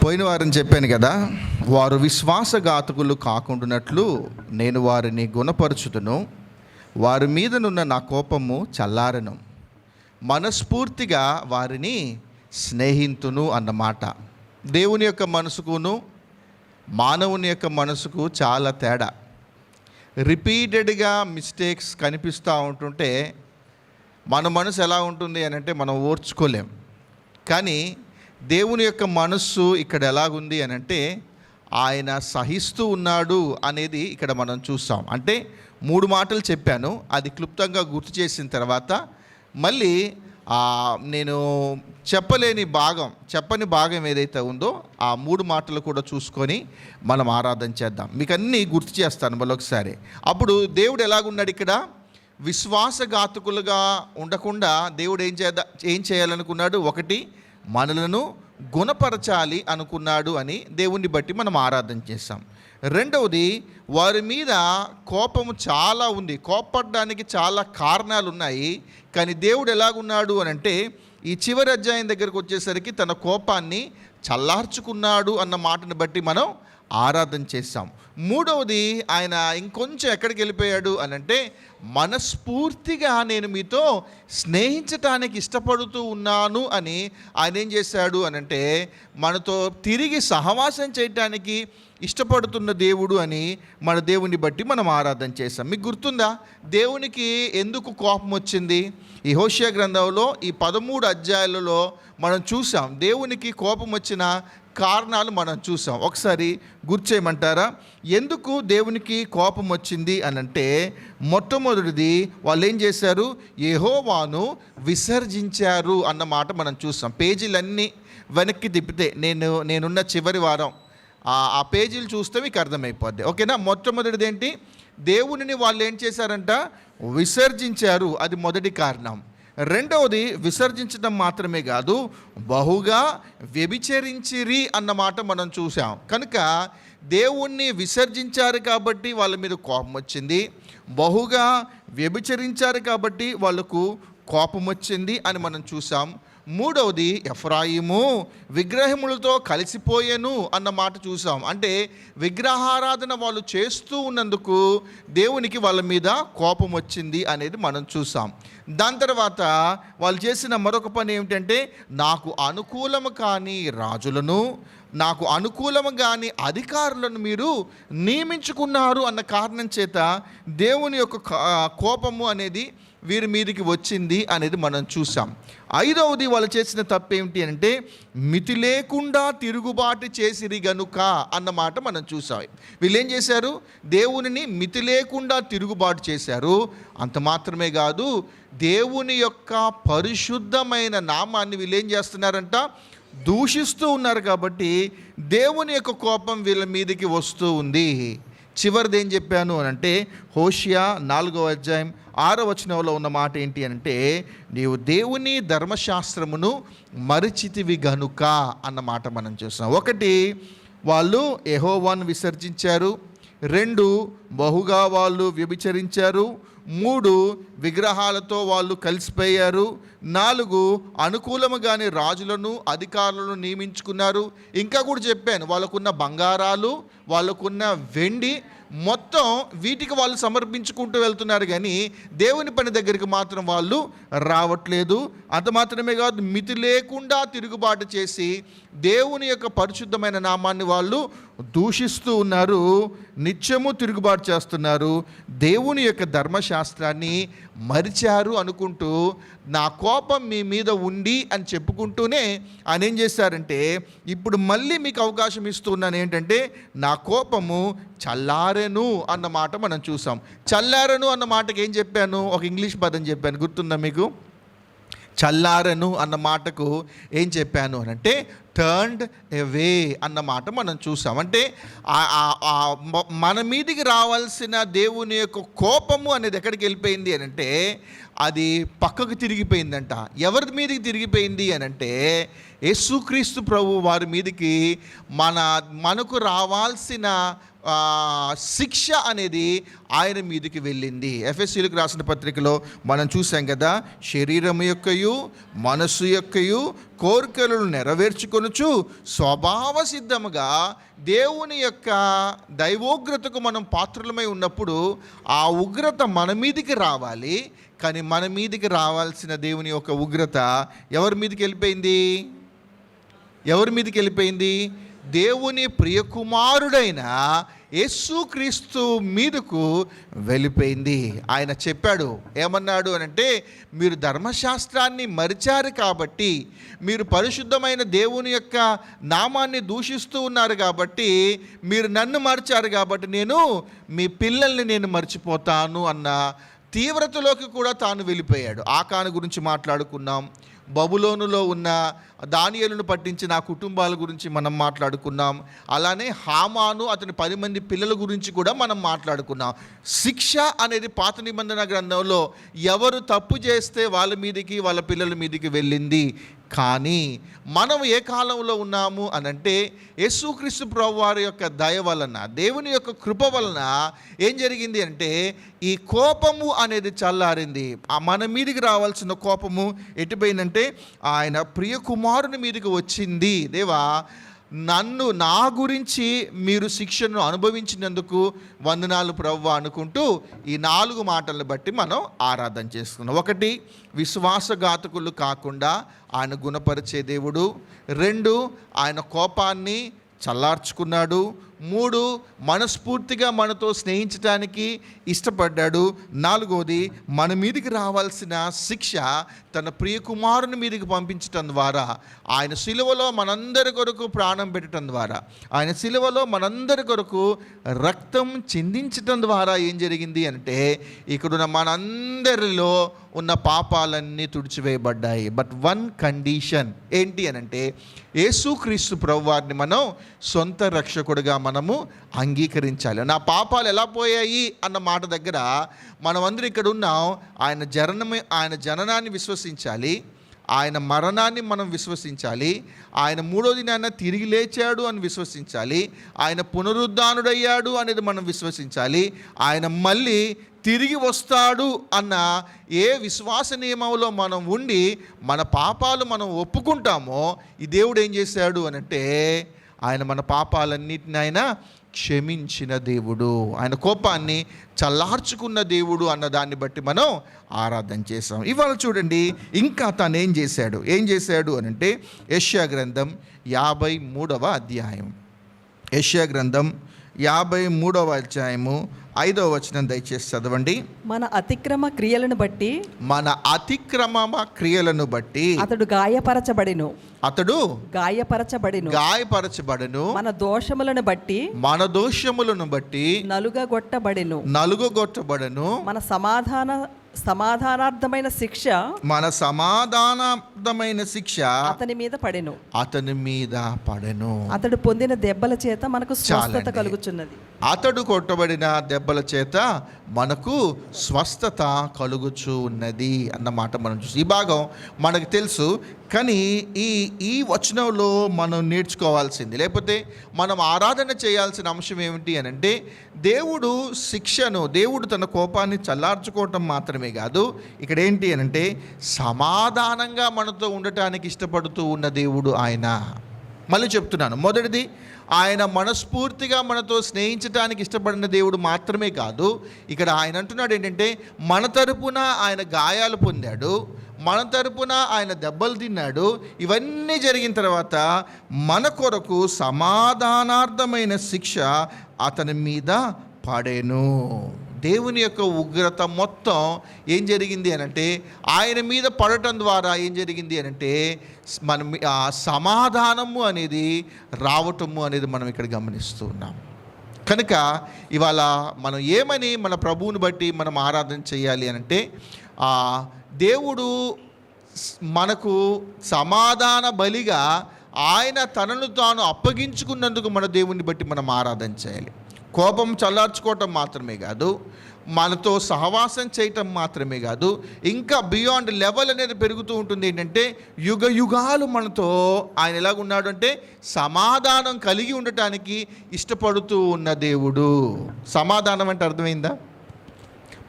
పోయిన వారం చెప్పాను కదా, వారు విశ్వాసఘాతకులు కాకుండానట్లు నేను వారిని గుణపరచుదును, వారి మీదనున్న నా కోపము చల్లారను, మనస్ఫూర్తిగా వారిని స్నేహితును అన్నమాట. దేవుని యొక్క మనసుకును మానవుని యొక్క మనసుకు చాలా తేడా. రిపీటెడ్గా మిస్టేక్స్ కనిపిస్తూ ఉంటుంటే మన మనసు ఎలా ఉంటుంది అని అంటే మనం ఓర్చుకోలేం. కానీ దేవుని యొక్క మనస్సు ఇక్కడ ఎలాగుంది అని అంటే ఆయన సహిస్తూ ఉన్నాడు అనేది ఇక్కడ మనం చూస్తాం. అంటే 3 మాటలు చెప్పాను, అది క్లుప్తంగా గుర్తు చేసిన తర్వాత మళ్ళీ నేను చెప్పని భాగం ఏదైతే ఉందో ఆ 3 మాటలు కూడా చూసుకొని మనం ఆరాధన చేద్దాం. మీకు అన్నీ గుర్తు చేస్తాను మరొకసారి. అప్పుడు దేవుడు ఎలాగున్నాడు ఇక్కడ? విశ్వాసఘాతకులుగా ఉండకుండా దేవుడు ఏం చేయాలనుకున్నాడు? 1, మనలను గుణపరచాలి అనుకున్నాడు అని దేవుణ్ణి బట్టి మనం ఆరాధన చేస్తాం. 2వది, వారి మీద కోపము చాలా ఉంది, కోపపడడానికి చాలా కారణాలు ఉన్నాయి. కానీ దేవుడు ఎలాగున్నాడు అని అంటే ఈ చివరి అధ్యాయం దగ్గరకు వచ్చేసరికి తన కోపాన్ని చల్లార్చుకున్నాడు అన్న మాటను బట్టి మనం ఆరాధన చేస్తాం. 3వది, ఆయన ఇంకొంచెం ఎక్కడికి వెళ్ళిపోయాడు అని అంటే మనస్ఫూర్తిగా నేను మీతో స్నేహించటానికి ఇష్టపడుతూ ఉన్నాను అని ఆయన ఏం చేశాడు అని అంటే మనతో తిరిగి సహవాసం చేయటానికి ఇష్టపడుతున్న దేవుడు అని మన దేవుని బట్టి మనం ఆరాధన చేస్తాం. మీకు గుర్తుందా దేవునికి ఎందుకు కోపం వచ్చింది? ఈ హోషేయ గ్రంథంలో ఈ 13 అధ్యాయాలలో మనం చూసాం దేవునికి కోపం వచ్చిన కారణాలు మనం చూసాం. ఒకసారి గుర్తు చేయమంటారా? ఎందుకు దేవునికి కోపం వచ్చింది అని అంటే మొట్టమొదటిది, వాళ్ళు ఏం చేశారు? యెహోవాను విసర్జించారు అన్న మాట మనం చూసాం. పేజీలన్నీ వెనక్కి తిప్పితే నేనున్న చివరి వారం ఆ పేజీలు చూస్తే మీకు అర్థమైపోద్ది. ఓకేనా? మొట్టమొదటిది ఏంటి? దేవునిని వాళ్ళు ఏం చేశారంట? విసర్జించారు. అది మొదటి కారణం. 2వది, విసర్జించడం మాత్రమే కాదు, బహుగా వ్యభిచరించిరి అన్నమాట మనం చూసాం. కనుక దేవుణ్ణి విసర్జించారు కాబట్టి వాళ్ళ మీద కోపం వచ్చింది, బహుగా వ్యభిచరించారు కాబట్టి వాళ్ళకు కోపం వచ్చింది అని మనం చూసాం. 3వది, ఎఫ్రాయిము విగ్రహములతో కలిసిపోయాను అన్న మాట చూసాం. అంటే విగ్రహారాధన వాళ్ళు చేస్తూ ఉన్నందుకు దేవునికి వాళ్ళ మీద కోపం వచ్చింది అనేది మనం చూసాం. దాని తర్వాత వాళ్ళు చేసిన మరొక పని ఏమిటంటే నాకు అనుకూలము కాని రాజులను, నాకు అనుకూలము కాని అధికారులను మీరు నియమించుకున్నారు అన్న కారణం చేత దేవుని యొక్క కోపము అనేది వీరి మీదకి వచ్చింది అనేది మనం చూసాం. 5వది, వాళ్ళు చేసిన తప్పు ఏమిటి అంటే మితి లేకుండా తిరుగుబాటు చేసిరి గనుక అన్నమాట మనం చూసాం. వీళ్ళు ఏం చేశారు? దేవునిని మితి లేకుండా తిరుగుబాటు చేశారు. అంత మాత్రమే కాదు, దేవుని యొక్క పరిశుద్ధమైన నామాన్ని వీళ్ళు ఏం చేస్తున్నారంట? దూషిస్తూ ఉన్నారు. కాబట్టి దేవుని యొక్క కోపం వీళ్ళ మీదకి వస్తూ ఉంది. చివరిది ఏం చెప్పాను అని అంటే హోషేయ 4వ అధ్యాయం 6వ వచనంలో ఉన్న మాట ఏంటి అంటే నీవు దేవుని ధర్మశాస్త్రమును మరిచితివి గనుక అన్న మాట మనం చూస్తాం. 1, వాళ్ళు యెహోవాను విసర్జించారు. 2, బహుగా వాళ్ళు వ్యభిచరించారు. 3, విగ్రహాలతో వాళ్ళు కలిసిపోయారు. 4, అనుకూలముగానే రాజులను అధికారులను నియమించుకున్నారు. ఇంకా కూడా చెప్పాను, వాళ్ళకున్న బంగారాలు, వాళ్ళకున్న వెండి మొత్తం వీటికి వాళ్ళు సమర్పించుకుంటూ వెళ్తున్నారు. కానీ దేవుని పని దగ్గరికి మాత్రం వాళ్ళు రావట్లేదు. అంత మాత్రమే కాదు, మితి లేకుండా తిరుగుబాటు చేసి దేవుని యొక్క పరిశుద్ధమైన నామాన్ని వాళ్ళు దూషిస్తూ ఉన్నారు, నిత్యము తిరుగుబాటు చేస్తున్నారు, దేవుని యొక్క ధర్మశాస్త్రాన్ని మరిచారు అనుకుంటూ నా కోపం మీ మీద ఉంది అని చెప్పుకుంటూనే ఆయన ఏం చేశారంటే ఇప్పుడు మళ్ళీ మీకు అవకాశం ఇస్తున్నాను ఏంటంటే నా కోపము చల్లారెను అన్న మాట మనం చూసాం. చల్లారెను అన్న మాటకి ఏం చెప్పాను? ఒక ఇంగ్లీష్ పదం చెప్పాను, గుర్తుందా మీకు? చల్లారెను అన్న మాటకు ఏం చెప్పాను అని అంటే టర్న్డ్ అవే అన్న మాట మనం చూసాం. అంటే మన మీదికి రావాల్సిన దేవుని యొక్క కోపము అనేది ఎక్కడికి వెళ్ళిపోయింది అని అంటే అది పక్కకు తిరిగిపోయిందంట. ఎవరి మీదకి తిరిగిపోయింది అని అంటే యేసుక్రీస్తు ప్రభు వారి మీదకి మనకు రావాల్సిన శిక్ష అనేది ఆయన మీదకి వెళ్ళింది. ఎఫెసీయులకు రాసిన పత్రికలో మనం చూసాం కదా, శరీరం యొక్కయు మనస్సు యొక్కయు కోరికలను నెరవేర్చుకొను అనుకొనుచు స్వభావ సిద్ధముగా దేవుని యొక్క దైవోగ్రతకు మనం పాత్రులమై ఉన్నప్పుడు ఆ ఉగ్రత మన మీదికి రావాలి. కానీ మన మీదికి రావాల్సిన దేవుని యొక్క ఉగ్రత ఎవరి మీదకి వెళ్ళిపోయింది? దేవుని ప్రియకుమారుడైన యేసుక్రీస్తు మీదకు వెళ్ళిపోయింది. ఆయన చెప్పాడు, ఏమన్నాడు అనంటే, మీరు ధర్మశాస్త్రాన్ని మరిచారు కాబట్టి, మీరు పరిశుద్ధమైన దేవుని యొక్క నామాన్ని దూషిస్తూ ఉన్నారు కాబట్టి, మీరు నన్ను మరిచారు కాబట్టి నేను మీ పిల్లల్ని నేను మర్చిపోతాను అన్న తీవ్రతలోకి కూడా తాను వెళ్ళిపోయాడు. ఆకాను గురించి మాట్లాడుకున్నాం. బబులోనులో ఉన్న దానియేలును పట్టించిన ఆ కుటుంబాల గురించి మనం మాట్లాడుకున్నాం. అలానే హామాను అతని 10 మంది పిల్లల గురించి కూడా మనం మాట్లాడుకున్నాం. శిక్ష అనేది పాత నిబంధన గ్రంథంలో ఎవరు తప్పు చేస్తే వాళ్ళ మీదకి, వాళ్ళ పిల్లల మీదకి వెళ్ళింది. కానీ మనం ఏ కాలంలో ఉన్నాము అనంటే, యేసుక్రీస్తు ప్రభువారి యొక్క దయ వలన, దేవుని యొక్క కృప వలన ఏం జరిగింది అంటే, ఈ కోపము అనేది చల్లారింది. మన మీదికి రావాల్సిన కోపము ఎటుపోయిందంటే ఆయన ప్రియ కుమారుని మీదకి వచ్చింది. దేవా, నా గురించి మీరు శిక్షను అనుభవించినందుకు వందనాలు ప్రభువా అనుకుంటూ ఈ 4 మాటలను బట్టి మనం ఆరాధన చేసుకున్నాం. 1, విశ్వాసఘాతకులు కాకుండా ఆయన గుణపరిచే దేవుడు. 2, ఆయన కోపాన్ని చల్లార్చుకున్నాడు. 3, మనస్ఫూర్తిగా మనతో స్నేహించడానికి ఇష్టపడ్డాడు. 4వది, మన మీదికి రావాల్సిన శిక్ష తన ప్రియకుమారుని మీదకి పంపించటం ద్వారా, ఆయన సిలువలో మనందరి కొరకు ప్రాణం పెట్టడం ద్వారా, ఆయన సిలువలో మనందరి కొరకు రక్తం చిందించటం ద్వారా ఏం జరిగింది అంటే, ఇక్కడున్న మనందరిలో ఉన్న పాపాలన్నీ తుడిచివేయబడ్డాయి. బట్ 1 కండిషన్ ఏంటి అనంటే, యేసుక్రీస్తు ప్రభువారిని మనం సొంత రక్షకుడిగా మనము అంగీకరించాలి. నా పాపాలు ఎలా పోయాయి అన్న మాట దగ్గర మనమందరం ఇక్కడ ఉన్నాం. ఆయన జననాన్ని విశ్వసించాలి, ఆయన మరణాన్ని మనం విశ్వసించాలి, ఆయన 3వ దినాన తిరిగి లేచాడు అని విశ్వసించాలి, ఆయన పునరుద్ధానుడయ్యాడు అనేది మనం విశ్వసించాలి, ఆయన మళ్ళీ తిరిగి వస్తాడు అన్న ఏ విశ్వాస నియమంలో మనం ఉండి మన పాపాలు మనం ఒప్పుకుంటామో, ఈ దేవుడు ఏం చేశాడు అనంటే, ఆయన మన పాపాలన్నిటిని ఆయన క్షమించిన దేవుడు, ఆయన కోపాన్ని చల్లార్చుకున్న దేవుడు అన్న దాన్ని బట్టి మనం ఆరాధన చేసాం. ఇవాళ చూడండి, ఇంకా తను ఏం చేశాడు అనంటే, యెషయా గ్రంథం 53వ అధ్యాయం. యెషయా గ్రంథం 53వ అధ్యాయము 5వ వచనం దయచేసి చదవండి. మన అతిక్రమ క్రియలను బట్టి అతడు గాయపరచబడెను. మన దోషములను బట్టి నలుగగొట్టబడెను. మన సమాధానార్థమైన శిక్ష అతని మీద పడెను. అతడు పొందిన దెబ్బల చేత మనకు స్వస్థత కలుగుచున్నది. అతడు కొట్టబడిన దెబ్బల చేత మనకు స్వస్థత కలుగుచూ ఉన్నది అన్నమాట మనం చూసి. ఈ భాగం మనకు తెలుసు, కానీ ఈ వచనంలో మనం నేర్చుకోవాల్సింది, లేకపోతే మనం ఆరాధన చేయాల్సిన అంశం ఏమిటి అని అంటే, దేవుడు తన కోపాన్ని చల్లార్చుకోవటం మాత్రమే కాదు, ఇక్కడ ఏంటి అని అంటే సమాధానంగా మనతో ఉండటానికి ఇష్టపడుతూ ఉన్న దేవుడు ఆయన. మళ్ళీ చెప్తున్నాను, మొదటిది, ఆయన మనస్ఫూర్తిగా మనతో స్నేహించడానికి ఇష్టపడిన దేవుడు మాత్రమే కాదు, ఇక్కడ ఆయన అంటున్నాడు ఏంటంటే, మన తరపున ఆయన గాయాలు పొందాడు, మన తరపున ఆయన దెబ్బలు తిన్నాడు. ఇవన్నీ జరిగిన తర్వాత మన కొరకు సమాధానార్థమైన శిక్ష అతని మీద పడెను. దేవుని యొక్క ఉగ్రత మొత్తం ఏం జరిగింది అనంటే, ఆయన మీద పడటం ద్వారా ఏం జరిగింది అనంటే, మనం ఆ సమాధానము అనేది రావటము అనేది మనం ఇక్కడ గమనిస్తూ ఉన్నాం. కనుక ఇవాళ మనం ఏమని మన ప్రభువుని బట్టి మనం ఆరాధన చేయాలి అనంటే, దేవుడు మనకు సమాధాన బలిగా ఆయన తనను తాను అప్పగించుకున్నందుకు మన దేవుని బట్టి మనం ఆరాధన చేయాలి. కోపం చల్లార్చుకోవటం మాత్రమే కాదు, మనతో సహవాసం చేయటం మాత్రమే కాదు, ఇంకా బియాండ్ లెవెల్ అనేది పెరుగుతూ ఉంటుంది. ఏంటంటే యుగ యుగాలు మనతో ఆయన ఎలాగున్నాడు అంటే సమాధానం కలిగి ఉండటానికి ఇష్టపడుతూ ఉన్న దేవుడు. సమాధానం అంటే అర్థమైందా?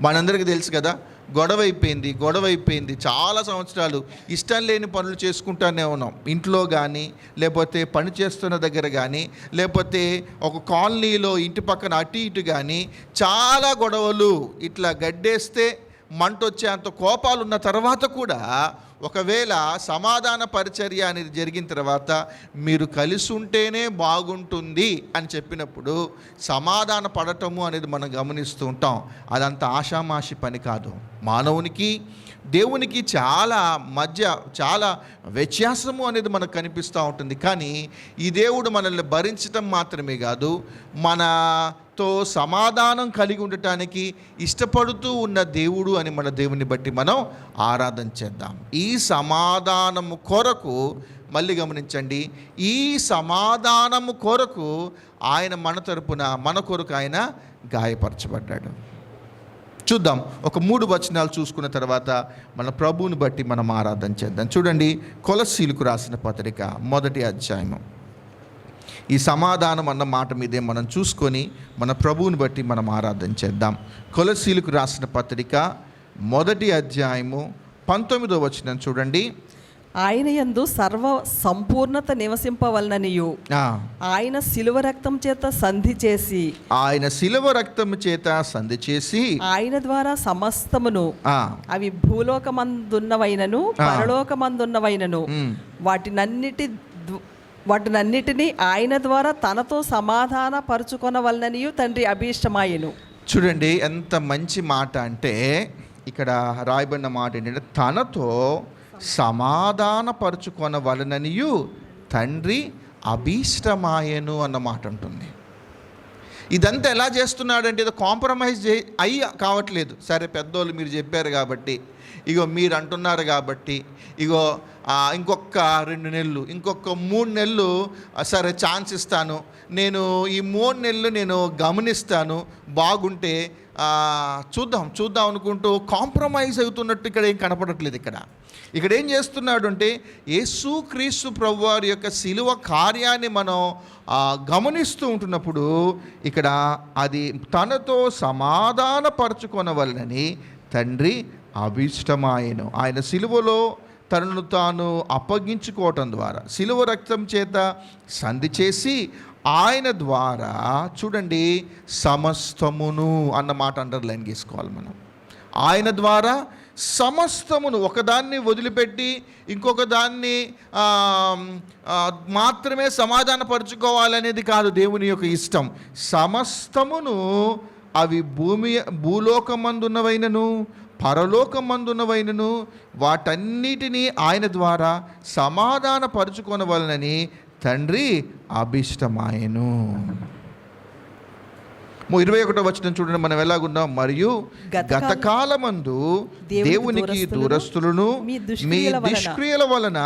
మనందరికీ తెలుసు కదా, గొడవైపోయింది చాలా సంవత్సరాలు ఇష్టం లేని పనులు చేసుకుంటానే ఉన్నాం. ఇంట్లో కానీ, లేకపోతే పని చేస్తున్న దగ్గర కానీ, లేకపోతే ఒక కాలనీలో ఇంటి పక్కన అటు ఇటు కానీ చాలా గొడవలు. ఇట్లా గడ్డేస్తే మంట వచ్చే అంత కోపాలు ఉన్న తర్వాత కూడా ఒకవేళ సమాధాన పరిచర్య అనేది జరిగిన తర్వాత మీరు కలిసి ఉంటేనే బాగుంటుంది అని చెప్పినప్పుడు సమాధాన పడటము అనేది మనం గమనిస్తూ ఉంటాం. అదంత ఆషామాషి పని కాదు. మానవునికి దేవునికి చాలా వ్యత్యాసము అనేది మనకు కనిపిస్తూ ఉంటుంది. కానీ ఈ దేవుడు మనల్ని భరించటం మాత్రమే కాదు, మనతో సమాధానం కలిగి ఉండటానికి ఇష్టపడుతూ ఉన్న దేవుడు అని మన దేవుని బట్టి మనం ఆరాధన చేద్దాం. ఈ సమాధానము కొరకు మళ్ళీ గమనించండి, ఈ సమాధానము కొరకు ఆయన మన తరపున మన కొరకు ఆయన గాయపరచబడ్డాడు. చూద్దాం, ఒక 3 వచనాలు చూసుకున్న తర్వాత మన ప్రభువుని బట్టి మనం ఆరాధన చేద్దాం. చూడండి, కొలస్సీలకు రాసిన పత్రిక 1వ అధ్యాయము. ఈ సమాధానం అన్న మాట మీదే మనం చూసుకొని మన ప్రభువుని బట్టి మనం ఆరాధన చేద్దాం. కొలస్సీలకు రాసిన పత్రిక 1వ అధ్యాయము 19వ వచనం చూడండి. ఆయన యందు సర్వ సంపూర్ణత నివసింపవలననియు ఆయన శిలువ రక్తం చేత సంధి చేసి ఆయన ద్వారా సమస్తమును అవి భూలోకమందున్నవైనను పరలోకమందున్నవైనను వాటినన్నిటినీ ఆయన ద్వారా తనతో సమాధాన పరుచుకొనవలననియు తండ్రి అభీష్టమాయెను. చూడండి ఎంత మంచి మాట అంటే, ఇక్కడ రాయబడిన మాట ఏంటంటే తనతో సమాధానపరుచుకొనవలననియు తండ్రి అభీష్టమాయెను అన్న మాట ఉంటుంది. ఇదంతా ఎలా చేస్తున్నాడంటే ఏదో కాంప్రమైజ్ కావట్లేదు. సరే పెద్దోళ్ళు మీరు చెప్పారు కాబట్టి, ఇగో మీరు అంటున్నారు కాబట్టి, ఇగో ఇంకొక 2 నెలలు, ఇంకొక 3 నెలలు సరే ఛాన్స్ ఇస్తాను, నేను ఈ 3 నెలలు నేను గమనిస్తాను, బాగుంటే చూద్దాం అనుకుంటూ కాంప్రమైజ్ అవుతున్నట్టు ఇక్కడ ఏం కనపడట్లేదు. ఇక్కడ ఏం చేస్తున్నాడు అంటే యేసుక్రీస్తు ప్రభువారి యొక్క శిలువ కార్యాన్ని మనం గమనిస్తూ ఉంటున్నప్పుడు ఇక్కడ అది తనతో సమాధానపరచుకొనవలనని తండ్రి అభీష్టమాయెను. ఆయన శిలువలో తనను తాను అప్పగించుకోవటం ద్వారా, శిలువ రక్తం చేత సంధి చేసి ఆయన ద్వారా, చూడండి, సమస్తమును అన్న మాట అండర్లైన్ చేసుకోవాలి మనం. ఆయన ద్వారా సమస్తమును, ఒకదాన్ని వదిలిపెట్టి ఇంకొక దాన్ని మాత్రమే సమాధానపరుచుకోవాలనేది కాదు దేవుని యొక్క ఇష్టం. సమస్తమును అవి భూలోకమందున్నవైనను పరలోకమందున్నవైనను వాటన్నిటినీ ఆయన ద్వారా సమాధానపరుచుకొనవలనని తండ్రి అభీష్టమాయెను. 21వ వచనం చూడండి, మనం ఎలాగున్నాం. మరియు గతకాలమందు దేవునికి దూరస్తులను మీ దుష్క్రియల వలన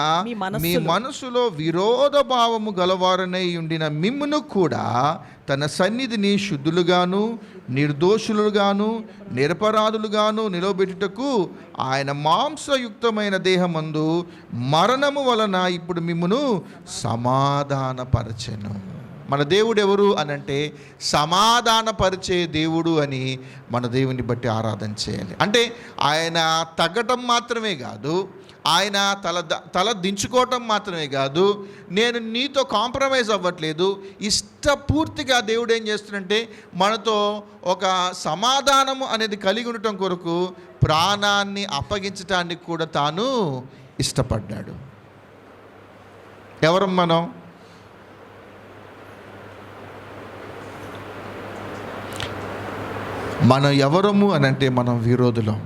మీ మనసులో విరోధ భావము గలవారనై ఉండిన మిమ్మును కూడా తన సన్నిధిని శుద్ధులుగాను నిర్దోషులుగాను నిరపరాధులుగాను నిలవబెట్టుటకు ఆయన మాంసయుక్తమైన దేహమందు మరణము వలన ఇప్పుడు మిమ్మును సమాధానపరచెను. మన దేవుడు ఎవరు అనంటే సమాధానపరిచే దేవుడు అని మన దేవుని బట్టి ఆరాధన చేయాలి. అంటే ఆయన తగ్గటం మాత్రమే కాదు, ఆయన తల దించుకోవటం మాత్రమే కాదు, నేను నీతో కాంప్రమైజ్ అవ్వట్లేదు, ఇష్టపూర్తిగా దేవుడు ఏం చేస్తున్నాడంటే మనతో ఒక సమాధానము అనేది కలిగి ఉండటం కొరకు ప్రాణాన్ని అప్పగించటానికి కూడా తాను ఇష్టపడ్డాడు. ఎవరు మనం ఎవరము అనంటే మనం విరోధులం.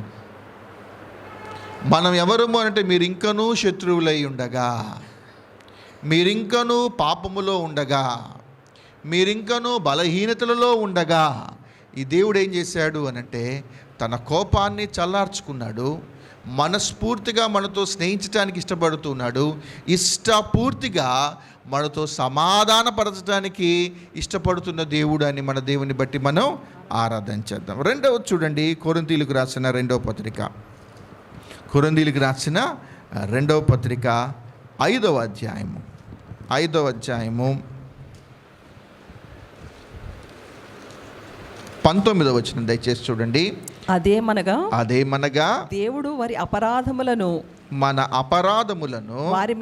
మనం ఎవరము అనంటే మీరింకనూ శత్రువులై ఉండగా, మీరింకనూ పాపములో ఉండగా, మీరింకనూ బలహీనతలలో ఉండగా ఈ దేవుడు ఏం చేశాడు అనంటే తన కోపాన్ని చల్లార్చుకున్నాడు. మనస్ఫూర్తిగా మనతో స్నేహించడానికి ఇష్టపడుతున్నాడు. ఇష్టపూర్తిగా మనతో సమాధానపరచడానికి ఇష్టపడుతున్న దేవుడు అని మన దేవుని బట్టి మనం ఆరాధన చేద్దాం. రెండవది చూడండి, కొరింథీయులకు రాసిన 2వ పత్రిక, కొరింథీయులకు రాసిన 2వ పత్రిక 5వ అధ్యాయము 5వ అధ్యాయము 19వ వచనం దయచేసి చూడండి. అదేమనగా దేవుడు వారి అపరాధములను మన అపరాధములను వారి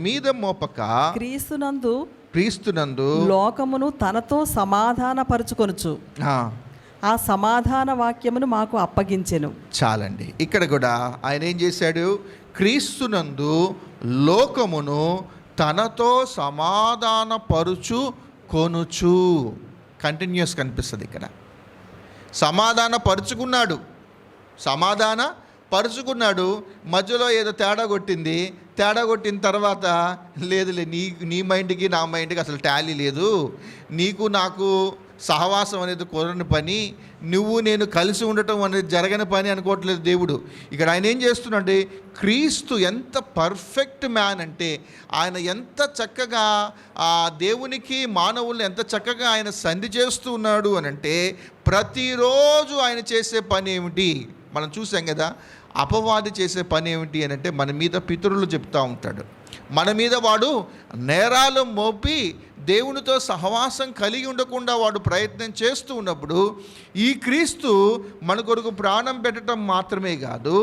మీద మోపక క్రీస్తునందు లోకమును తనతో సమాధానపరుచుకొనుచు ఆ సమాధాన వాక్యమును మాకు అప్పగించెను. చాలండి. ఇక్కడ కూడా ఆయన ఏం చేశాడు? క్రీస్తునందు లోకమును తనతో సమాధానపరుచు కొనుచు. కంటిన్యూస్ కనిపిస్తుంది ఇక్కడ. సమాధాన పరుచుకున్నాడు. మధ్యలో ఏదో తేడా కొట్టిన తర్వాత లేదులే, నీ మైండ్కి నా మైండ్కి అసలు టాలీ లేదు, నీకు నాకు సహవాసం అనేది కుదరని పని, నువ్వు నేను కలిసి ఉండటం అనేది జరగని పని అనుకోవట్లేదు దేవుడు. ఇక్కడ ఆయన ఏం చేస్తున్నాడంటే, క్రీస్తు ఎంత పర్ఫెక్ట్ మ్యాన్ అంటే, ఆయన ఎంత చక్కగా ఆ దేవునికి మానవుల్ని ఎంత చక్కగా ఆయన సంధి చేస్తూ ఉన్నాడు అని అంటే, ప్రతిరోజు ఆయన చేసే పని ఏమిటి మనం చూసాం కదా. అపవాది చేసే పని ఏమిటి అని అంటే, మన మీద పితరులు చెప్తూ ఉంటాడు, మన మీద వాడు నేరాలు మోపి దేవునితో సహవాసం కలిగి ఉండకుండా వాడు ప్రయత్నం చేస్తూ ఉన్నప్పుడు, ఈ క్రీస్తు మన కొరకు ప్రాణం పెట్టడం మాత్రమే కాదు,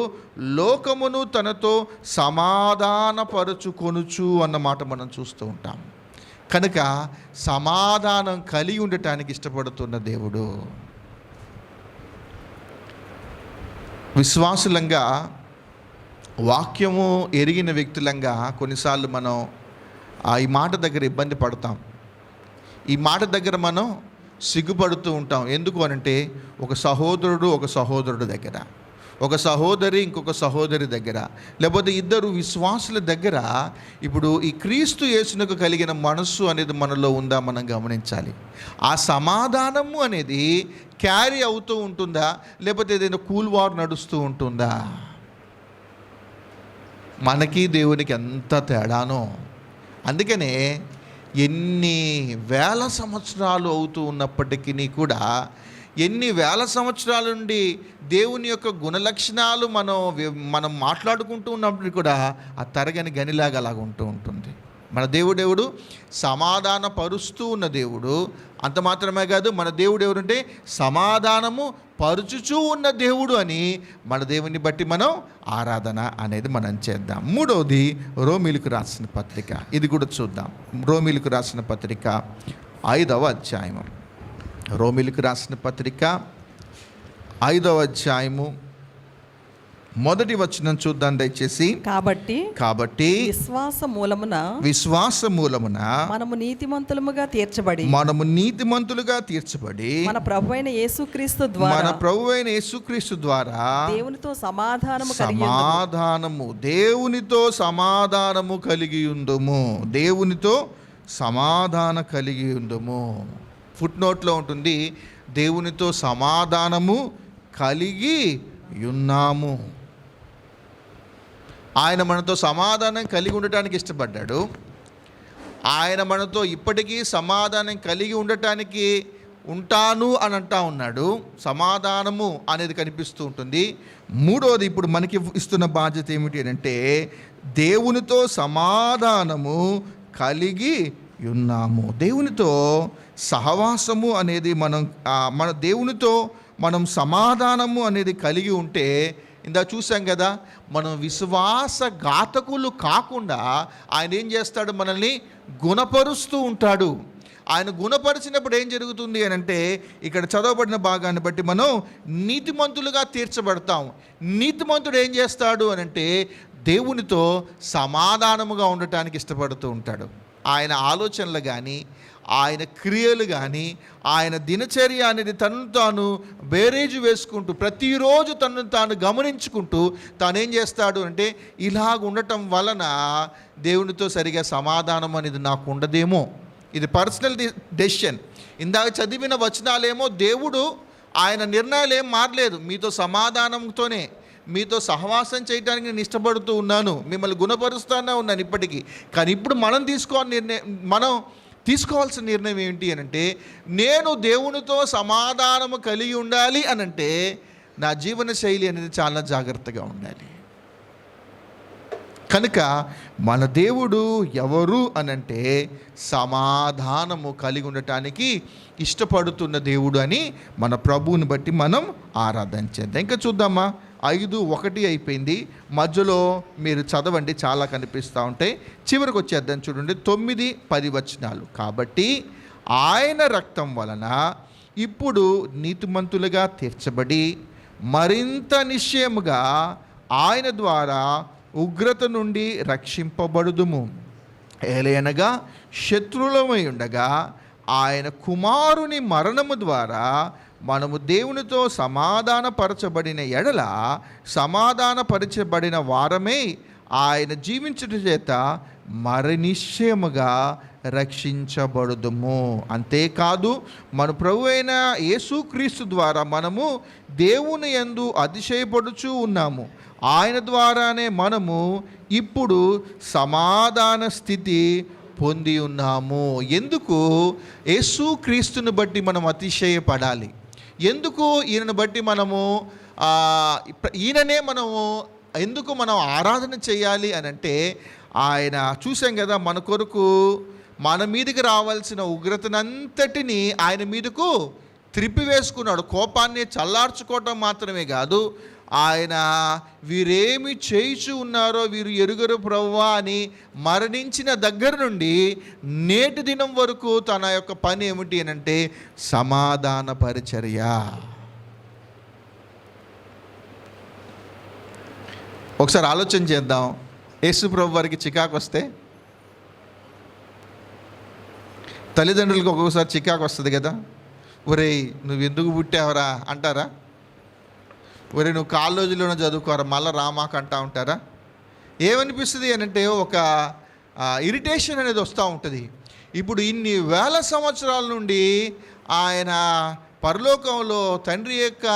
లోకమును తనతో సమాధానపరుచుకొనుచు అన్నమాట మనం చూస్తూ ఉంటాం. కనుక సమాధానం కలిగి ఉండటానికి ఇష్టపడుతున్న దేవుడు. విశ్వాసులంగా, వాక్యము ఎరిగిన వ్యక్తులంగా కొన్నిసార్లు మనం ఈ మాట దగ్గర ఇబ్బంది పడతాం. ఈ మాట దగ్గర మనం సిగ్గుపడుతూ ఉంటాం. ఎందుకు అనంటే, ఒక సహోదరుడు దగ్గర, ఒక సహోదరి ఇంకొక సహోదరి దగ్గర, లేకపోతే ఇద్దరు విశ్వాసుల దగ్గర ఇప్పుడు ఈ క్రీస్తు యేసునకు కలిగిన మనస్సు అనేది మనలో ఉందా మనం గమనించాలి. ఆ సమాధానము అనేది క్యారీ అవుతూ ఉంటుందా, లేకపోతే ఏదైనా కూల్ వార్ నడుస్తూ ఉంటుందా? మనకి దేవునికి ఎంత తేడానో. అందుకనే ఎన్ని వేల సంవత్సరాలు అవుతూ ఉన్నప్పటికీ కూడా, ఎన్ని వేల సంవత్సరాల నుండి దేవుని యొక్క గుణలక్షణాలు మనం మాట్లాడుకుంటూ ఉన్నప్పటికీ కూడా ఆ తరగని గనిలాగా అలాగ ఉంటూ ఉంటుంది. మన దేవుడు సమాధాన పరుస్తూ ఉన్న దేవుడు. అంత మాత్రమే కాదు, మన దేవుడు ఎవరంటే సమాధానము పరుచుచూ ఉన్న దేవుడు అని మన దేవుని బట్టి మనం ఆరాధన అనేది మనం చేద్దాం. మూడవది రోమీలకు రాసిన పత్రిక, ఇది కూడా చూద్దాం. రోమీలకు రాసిన పత్రిక 5వ అధ్యాయము. రోమీలకు రాసిన పత్రిక 5వ అధ్యాయము మొదటి వచనం చూద్దాం దయచేసి. కాబట్టి విశ్వాస మూలమున మనము నీతిమంతులుగా తీర్చబడి మన ప్రభువైన యేసుక్రీస్తు ద్వారా దేవునితో సమాధానము కలిగి ఉందుము. ఫుట్ నోట్లో ఉంటుంది, దేవునితో సమాధానము కలిగి ఉన్నాము. ఆయన మనతో సమాధానం కలిగి ఉండటానికి ఇష్టపడ్డాడు. ఆయన మనతో ఇప్పటికీ సమాధానం కలిగి ఉండటానికి ఉంటాను అని అంటా ఉన్నాడు. సమాధానము అనేది కనిపిస్తూ ఉంటుంది. మూడోది ఇప్పుడు మనకి ఇస్తున్న బాధ్యత ఏమిటి అంటే, దేవునితో సమాధానము కలిగి ఉన్నాము. దేవునితో సహవాసము అనేది మన దేవునితో మనం సమాధానము అనేది కలిగి ఉంటే, ఇందా చూసాం కదా, మనం విశ్వాసఘాతకులు కాకుండా ఆయన ఏం చేస్తాడు? మనల్ని గుణపరుస్తూ ఉంటాడు. ఆయన గుణపరిచినప్పుడు ఏం జరుగుతుంది అని అంటే, ఇక్కడ చదవబడిన భాగాన్ని బట్టి మనం నీతిమంతులుగా తీర్చబడతాం. నీతిమంతుడు ఏం చేస్తాడు అని అంటే, దేవునితో సమాధానముగా ఉండటానికి ఇష్టపడుతూ ఉంటాడు. ఆయన ఆలోచనలు కానీ, ఆయన క్రియలు కానీ, ఆయన దినచర్య అనేది తనను తాను బేరేజు వేసుకుంటూ, ప్రతిరోజు తనను తాను గమనించుకుంటూ తానేం చేస్తాడు అంటే, ఇలాగ ఉండటం వలన దేవునితో సరిగా సమాధానం అనేది నాకు ఉండదేమో. ఇది పర్సనల్ డెసిషన్. ఇందాక చదివిన వచనాలేమో దేవుడు ఆయన నిర్ణయాలు ఏం మారలేదు. మీతో సమాధానంతోనే, మీతో సహవాసం చేయడానికి నేను ఇష్టపడుతూ ఉన్నాను, మిమ్మల్ని గుణపరుస్తూనే ఉన్నాను ఇప్పటికీ. కానీ ఇప్పుడు మనం తీసుకోవాల్సిన నిర్ణయం ఏంటి అని అంటే, నేను దేవునితో సమాధానము కలిగి ఉండాలి అని అంటే నా జీవన శైలి అనేది చాలా జాగ్రత్తగా ఉండాలి. కనుక మన దేవుడు ఎవరు అనంటే సమాధానము కలిగి ఉండటానికి ఇష్టపడుతున్న దేవుడు అని మన ప్రభువుని బట్టి మనం ఆరాధన చేద్దాం. ఇంకా చూద్దామా, 5:1 అయిపోయింది, మధ్యలో మీరు చదవండి, చాలా కనిపిస్తూ ఉంటాయి. చివరికి వచ్చేద్దాం చూడండి, 9, 10 వచనాలు. కాబట్టి ఆయన రక్తం వలన ఇప్పుడు నీతిమంతులుగా తీర్చబడి మరింత నిశ్చయముగా ఆయన ద్వారా ఉగ్రత నుండి రక్షింపబడుదుము. ఏలయనగా శత్రువులమై ఉండగా ఆయన కుమారుని మరణము ద్వారా మనము దేవునితో సమాధానపరచబడిన ఎడల సమాధానపరచబడిన వారమే ఆయన జీవించుట చేత మరి నిశ్చయముగా రక్షించబడుదుము. అంతేకాదు మన ప్రభు అయిన యేసుక్రీస్తు ద్వారా మనము దేవుని యందు అతిశయపడుచూ ఉన్నాము. ఆయన ద్వారానే మనము ఇప్పుడు సమాధాన స్థితి పొంది ఉన్నాము. ఎందుకు యేసుక్రీస్తుని బట్టి మనం అతిశయపడాలి? ఎందుకు ఈయనను బట్టి మనము ఈయననే మనము ఎందుకు మనం ఆరాధన చేయాలి అని అంటే, ఆయన చూసాం కదా, మన కొరకు మన మీదకి రావాల్సిన ఉగ్రతనంతటిని ఆయన మీదకు త్రిప్పివేసుకున్నాడు. కోపాన్ని చల్లార్చుకోవటం మాత్రమే కాదు, ఆయన వీరేమి చేయిచు ఉన్నారో వీరు ఎరుగరు ప్రభువా అని మరణించిన దగ్గర నుండి నేటి దినం వరకు తన యొక్క పని ఏమిటి అని అంటే సమాధాన పరిచర్య. ఒకసారి ఆలోచన చేద్దాం, యేసు ప్రభు వారికి చికాకు వస్తే తల్లిదండ్రులకు ఒక్కొక్కసారి చికాకు వస్తుంది కదా, ఒరేయ్ నువ్వు ఎందుకు పుట్టావరా అంటారా? ఒరే నువ్వు కాలేజీలోనే చదువుకోరా మళ్ళీ రామాక అంటా ఉంటారా? ఏమనిపిస్తుంది అని అంటే ఒక ఇరిటేషన్ అనేది వస్తూ ఉంటుంది. ఇప్పుడు ఇన్ని వేల సంవత్సరాల నుండి ఆయన పరలోకంలో తండ్రి యొక్క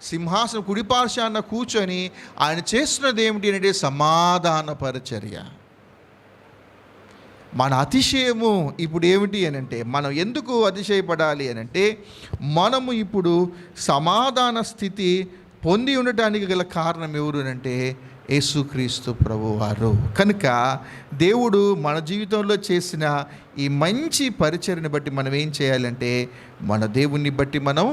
సింహాసనం కుడిపార్శ్వాన కూర్చొని ఆయన చేస్తున్నది ఏమిటి అంటే సమాధాన పరిచర్య. మన అతిశయము ఇప్పుడు ఏమిటి అని అంటే, మనం ఎందుకు అతిశయపడాలి అని అంటే, మనము ఇప్పుడు సమాధాన స్థితి పొంది ఉండటానికి గల కారణం ఎవరు అంటే యేసుక్రీస్తు ప్రభువారు. కనుక దేవుడు మన జీవితంలో చేసిన ఈ మంచి పరిచర్ని బట్టి మనం ఏం చేయాలంటే మన దేవుణ్ణి బట్టి మనం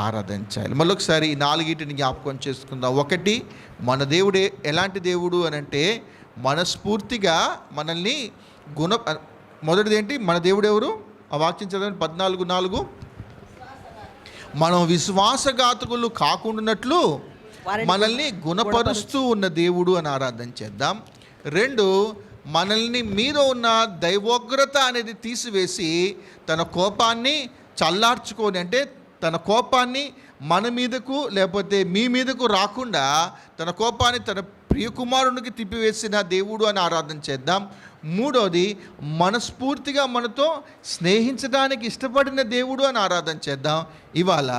ఆరాధించాలి. మళ్ళొకసారి ఈ 4 జ్ఞాపకం చేసుకుందాం. 1, మన దేవుడే ఎలాంటి దేవుడు అని అంటే మనస్ఫూర్తిగా మనల్ని మొదటిది ఏంటి, మన దేవుడు ఎవరు? ఆ వాక్యం చదవండి, 14:4. మనం విశ్వాసఘాతకులు కాకుండానట్లు మనల్ని గుణపరుస్తూ ఉన్న దేవుడు అని ఆరాధన చేద్దాం. 2, మనల్ని మీద ఉన్న దైవోగ్రత అనేది తీసివేసి తన కోపాన్ని చల్లార్చుకొని, అంటే తన కోపాన్ని మన మీదకు లేకపోతే మీ మీదకు రాకుండా తన కోపాన్ని తన ప్రియకుమారునికి తిప్పివేసిన దేవుడు అని ఆరాధన చేద్దాం. 3, మనస్ఫూర్తిగా మనతో స్నేహించడానికి ఇష్టపడిన దేవుడు అని ఆరాధన చేద్దాం. ఇవాళ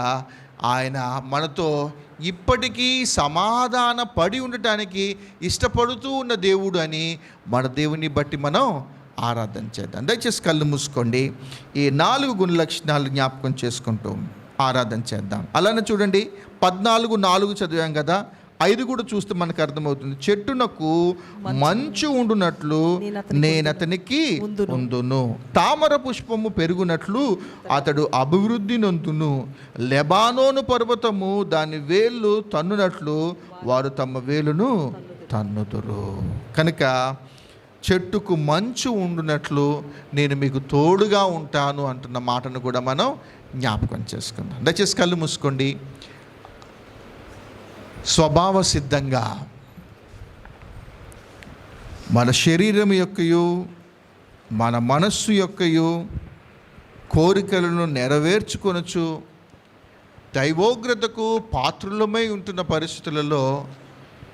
ఆయన మనతో ఇప్పటికీ సమాధాన పడి ఉండటానికి ఇష్టపడుతూ ఉన్న దేవుడు అని మన దేవుని బట్టి మనం ఆరాధన చేద్దాం. దయచేసి కళ్ళు మూసుకోండి. ఈ 4 గుణ లక్షణాలు జ్ఞాపకం చేసుకుంటూ ఆరాధన చేద్దాం. అలానే చూడండి, 14:4 చదివాం కదా, 5 కూడా చూస్తే మనకు అర్థమవుతుంది. చెట్టునకు మంచు ఉండునట్లు నేను అతనికి ఉందును, తామర పుష్పము పెరుగునట్లు అతడు అభివృద్ధి నొందును, లెబానోను పర్వతము దాని వేళ్ళు తన్నునట్లు వారు తమ వేలును తన్నుదురు. కనుక చెట్టుకు మంచు ఉండునట్లు నేను మీకు తోడుగా ఉంటాను అంటున్న మాటను కూడా మనం జ్ఞాపకం చేసుకుందాం. దయచేసి కళ్ళు మూసుకోండి. స్వభావ సిద్ధంగా మన శరీరం యొక్కయు మన మనస్సు యొక్కయు కోరికలను నెరవేర్చుకొనొచ్చు దైవోగ్రతకు పాత్రులమై ఉంటున్న పరిస్థితులలో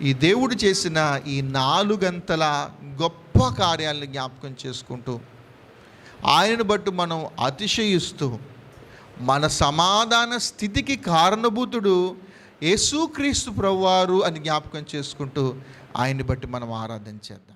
ఈ దేవుడు చేసిన ఈ 4 గంటల గొప్ప కార్యాలను జ్ఞాపకం చేసుకుంటూ ఆయనను బట్టి మనం అతిశయిస్తూ మన సమాధాన స్థితికి కారణభూతుడు యేసుక్రీస్తు ప్రభువారు అని జ్ఞాపకం చేసుకుంటూ ఆయన్ని బట్టి మనం ఆరాధన చేద్దాం.